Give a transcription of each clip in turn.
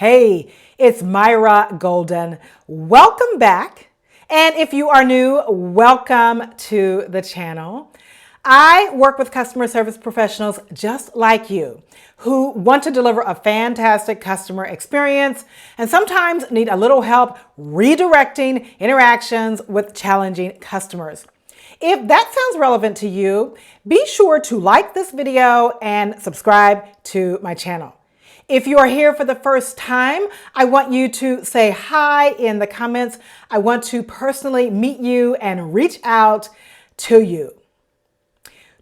Hey, it's Myra Golden. Welcome back. And if you are new, welcome to the channel. I work with customer service professionals just like you who want to deliver a fantastic customer experience and sometimes need a little help redirecting interactions with challenging customers. If that sounds relevant to you, be sure to like this video and subscribe to my channel. If you are here for the first time, I want you to say hi in the comments. I want to personally meet you and reach out to you.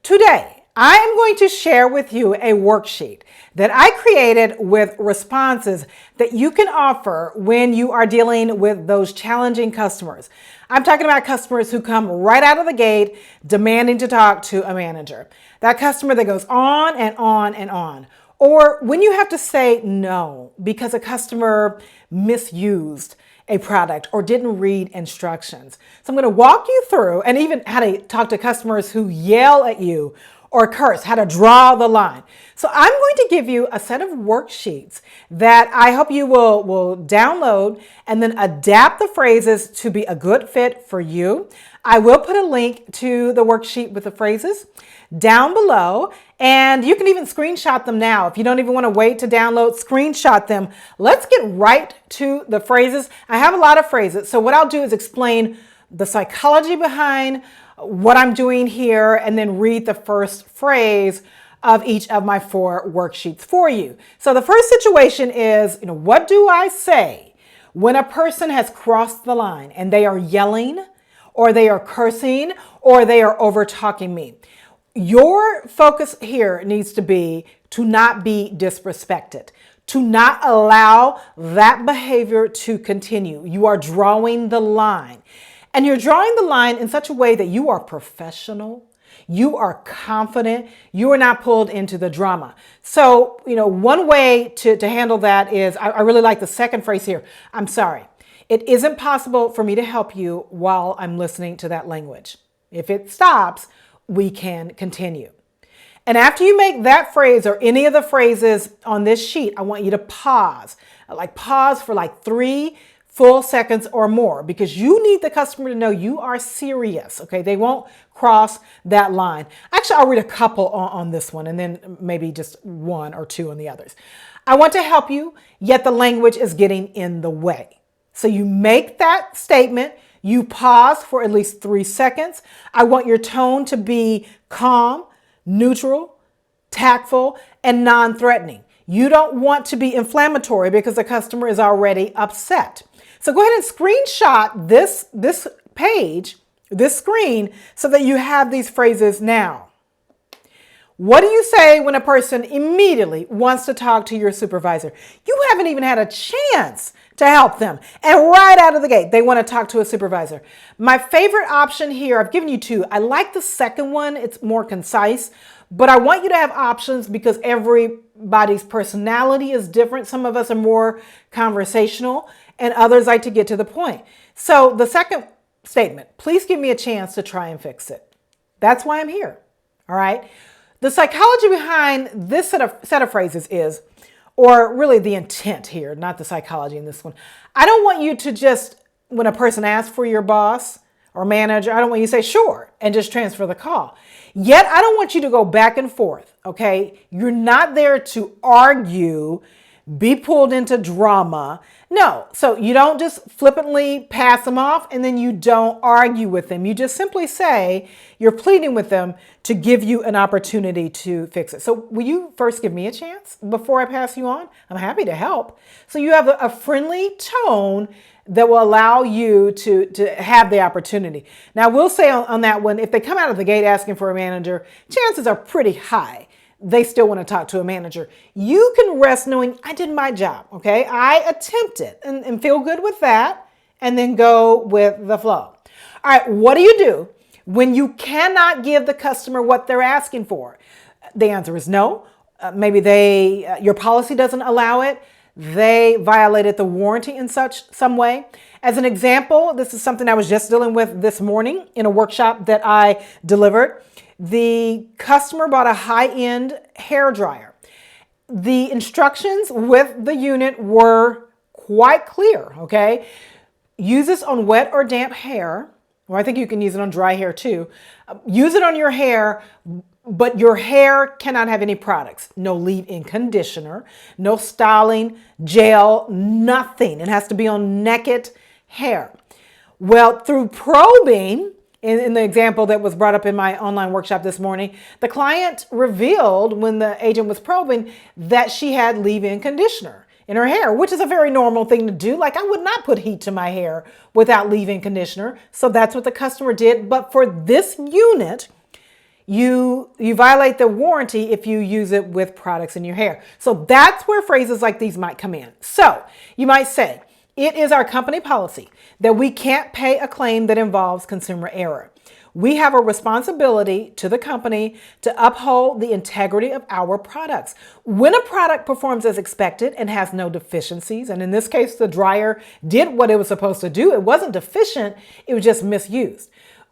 Today, I am going to share with you a worksheet that I created with responses that you can offer when you are dealing with those challenging customers. I'm talking about customers who come right out of the gate demanding to talk to a manager. That customer that goes on and on and on. Or when you have to say no because a customer misused a product or didn't read instructions. So I'm going to walk you through and even how to talk to customers who yell at you or curse, how to draw the line. So I'm going to give you a set of worksheets that I hope you will download and then adapt the phrases to be a good fit for you. I will put a link to the worksheet with the phrases down below, and you can even screenshot them now. If you don't even want to wait to download, screenshot them. Let's get right to the phrases. I have a lot of phrases, so what I'll do is explain the psychology behind what I'm doing here and then read the first phrase of each of my 4 worksheets for you. So the first situation is, what do I say when a person has crossed the line and they are yelling or they are cursing or they are over talking me? Your focus here needs to be to not be disrespected, to not allow that behavior to continue. You are drawing the line. And you're drawing the line in such a way that you are professional, you are confident, you are not pulled into the drama. So, one way to handle that is, I really like the second phrase here. I'm sorry. It isn't possible for me to help you while I'm listening to that language. If it stops, we can continue. And after you make that phrase or any of the phrases on this sheet, I want you to pause. Pause for 3 full seconds or more, because you need the customer to know you are serious, okay? They won't cross that line. Actually, I'll read a couple on this one and then maybe just 1 or 2 on the others. I want to help you, yet the language is getting in the way. So you make that statement, you pause for at least 3 seconds. I want your tone to be calm, neutral, tactful, and non-threatening. You don't want to be inflammatory because the customer is already upset. So go ahead and screenshot this page, this screen, so that you have these phrases now. What do you say when a person immediately wants to talk to your supervisor? You haven't even had a chance to help them. And right out of the gate, they want to talk to a supervisor. My favorite option here, I've given you 2. I like the second one. It's more concise, but I want you to have options because everybody's personality is different. Some of us are more conversational and others like to get to the point. So the second statement, please give me a chance to try and fix it. That's why I'm here. All right. The psychology behind this set of phrases is, or really the intent here, not the psychology in this one. I don't want you to just, when a person asks for your boss or manager, I don't want you to say sure and just transfer the call. Yet I don't want you to go back and forth, okay? You're not there to argue, be pulled into drama. No, so you don't just flippantly pass them off and then you don't argue with them. You just simply say you're pleading with them to give you an opportunity to fix it. So will you first give me a chance before I pass you on? I'm happy to help. So you have a friendly tone that will allow you to have the opportunity. Now we'll say on that one, if they come out of the gate asking for a manager, chances are pretty high they still want to talk to a manager. You can rest knowing I did my job, okay? I attempted and feel good with that and then go with the flow. All right, what do you do when you cannot give the customer what they're asking for? The answer is no. Maybe your policy doesn't allow it. They violated the warranty in some way. As an example, this is something I was just dealing with this morning in a workshop that I delivered. The customer bought a high-end hair dryer the instructions with the unit were quite clear, okay? Use this on wet or damp hair, or I think you can use it on dry hair too. Use it on your hair, but your hair cannot have any products. No leave-in conditioner, no styling, gel, nothing. It has to be on naked hair. Well, through probing, in the example that was brought up in my online workshop this morning, the client revealed when the agent was probing that she had leave-in conditioner in her hair, which is a very normal thing to do. Like, I would not put heat to my hair without leave-in conditioner. So that's what the customer did. But for this unit, you violate the warranty if you use it with products in your hair. So that's where phrases like these might come in. So you might say, it is our company policy that we can't pay a claim that involves consumer error. We have a responsibility to the company to uphold the integrity of our products. When a product performs as expected and has no deficiencies, and in this case, the dryer did what it was supposed to do, it wasn't deficient, it was just misused.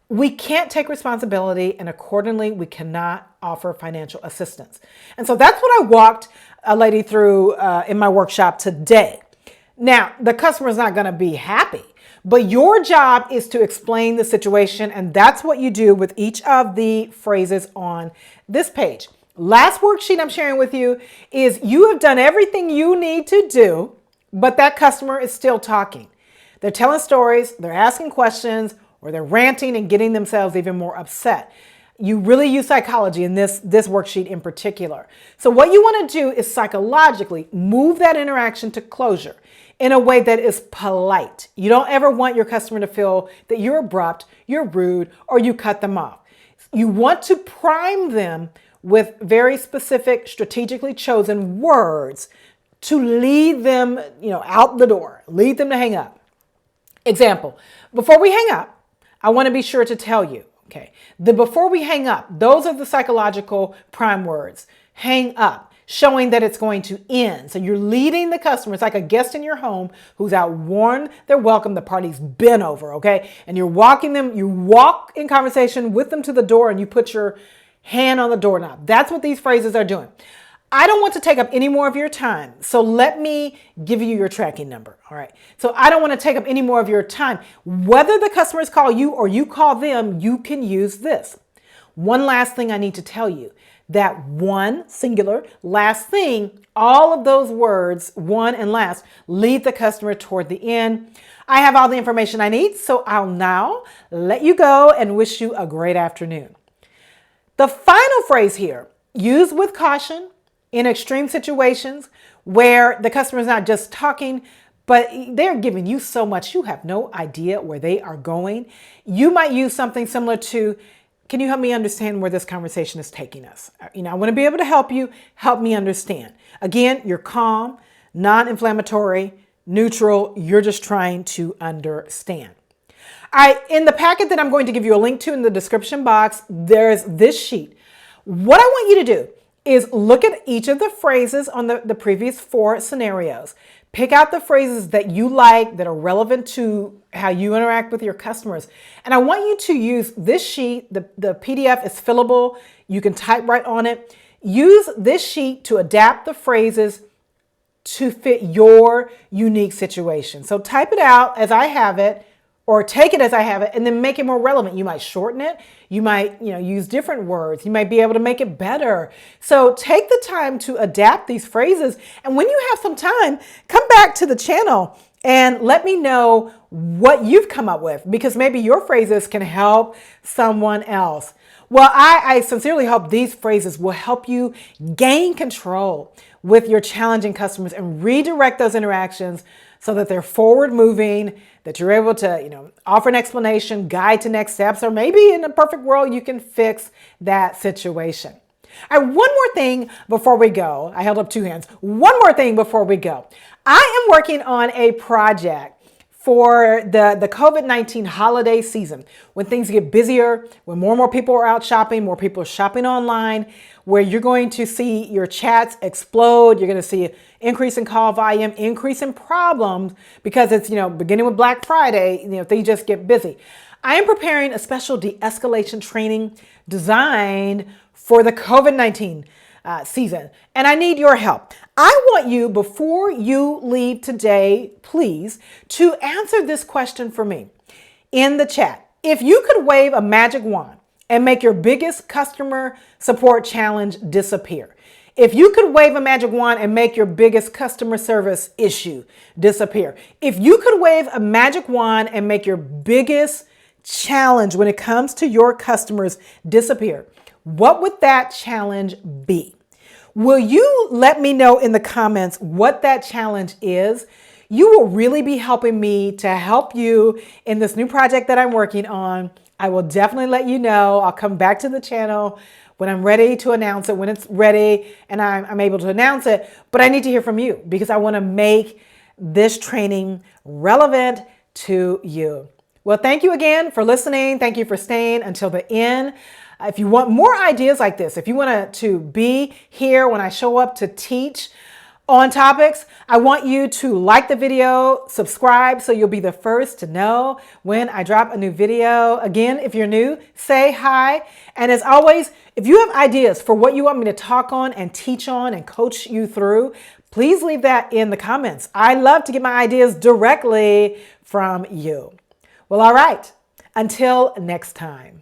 We can't take responsibility, and accordingly, we cannot offer financial assistance. And so that's what I walked a lady through in my workshop today. Now, the customer is not going to be happy, but your job is to explain the situation, and that's what you do with each of the phrases on this page. Last worksheet I'm sharing with you is you have done everything you need to do, but that customer is still talking. They're telling stories, they're asking questions, or they're ranting and getting themselves even more upset. You really use psychology in this worksheet in particular. So what you want to do is psychologically move that interaction to closure in a way that is polite. You don't ever want your customer to feel that you're abrupt, you're rude, or you cut them off. You want to prime them with very specific, strategically chosen words to lead them, out the door, lead them to hang up. Example, before we hang up, I want to be sure to tell you, okay, before we hang up, those are the psychological prime words. Hang up, showing that it's going to end. So you're leading the customer. It's like a guest in your home who's outworn their welcome. The party's been over, okay? And you're walking them, you walk in conversation with them to the door and you put your hand on the doorknob. That's what these phrases are doing. I don't want to take up any more of your time. So let me give you your tracking number. All right. So I don't want to take up any more of your time. Whether the customers call you or you call them, you can use this. One last thing I need to tell you. That one singular last thing, all of those words, one and last, lead the customer toward the end. I have all the information I need, so I'll now let you go and wish you a great afternoon. The final phrase here, use with caution in extreme situations where the customer is not just talking, but they're giving you so much, you have no idea where they are going. You might use something similar to, can you help me understand where this conversation is taking us? I want to be able to help you. Help me understand. Again, you're calm, non-inflammatory, neutral. You're just trying to understand. In the packet that I'm going to give you a link to in the description box, there's this sheet. What I want you to do is look at each of the phrases on the previous 4 scenarios. Pick out the phrases that you like, that are relevant to how you interact with your customers. And I want you to use this sheet. The PDF is fillable. You can type right on it. Use this sheet to adapt the phrases to fit your unique situation. So type it out as I have it, or take it as I have it, and then make it more relevant. You might shorten it. You might, use different words. You might be able to make it better. So take the time to adapt these phrases. And when you have some time, come back to the channel and let me know what you've come up with, because maybe your phrases can help someone else. Well, I sincerely hope these phrases will help you gain control with your challenging customers and redirect those interactions so that they're forward moving, that you're able to, offer an explanation, guide to next steps, or maybe in a perfect world, you can fix that situation. All right, one more thing before we go. I held up 2 hands. One more thing before we go. I am working on a project for the COVID-19 holiday season, when things get busier, when more and more people are out shopping, more people are shopping online, where you're going to see your chats explode. You're going to see an increase in call volume, increase in problems, because it's, beginning with Black Friday, things just get busy. I am preparing a special de-escalation training designed for the COVID-19 season, and I need your help. I want you, before you leave today, please, to answer this question for me in the chat. If you could wave a magic wand and make your biggest customer support challenge disappear, if you could wave a magic wand and make your biggest customer service issue disappear, if you could wave a magic wand and make your biggest challenge when it comes to your customers disappear, what would that challenge be? Will you let me know in the comments what that challenge is? You will really be helping me to help you in this new project that I'm working on. I will definitely let you know. I'll come back to the channel when I'm ready to announce it, when it's ready and I'm able to announce it. But I need to hear from you because I want to make this training relevant to you. Well, thank you again for listening. Thank you for staying until the end. If you want more ideas like this, if you want to be here when I show up to teach on topics, I want you to like the video, subscribe so you'll be the first to know when I drop a new video. Again, if you're new, say hi. And as always, if you have ideas for what you want me to talk on and teach on and coach you through, please leave that in the comments. I love to get my ideas directly from you. Well, all right. Until next time.